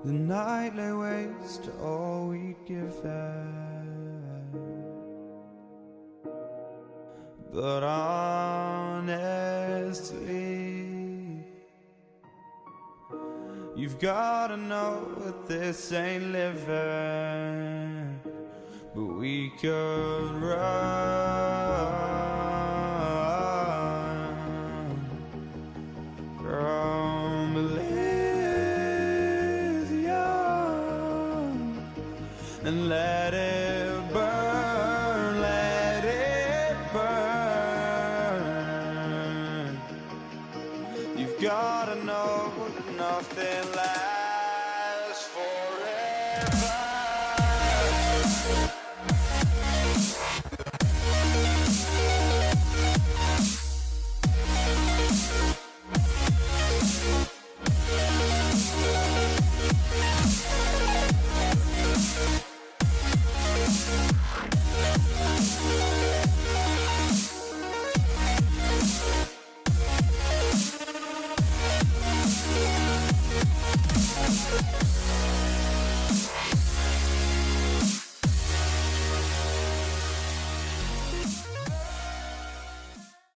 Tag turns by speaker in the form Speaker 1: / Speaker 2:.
Speaker 1: The night lay waste to all we'd given. But honestly, you've gotta know that this ain't living. But we could run from Elysium and let it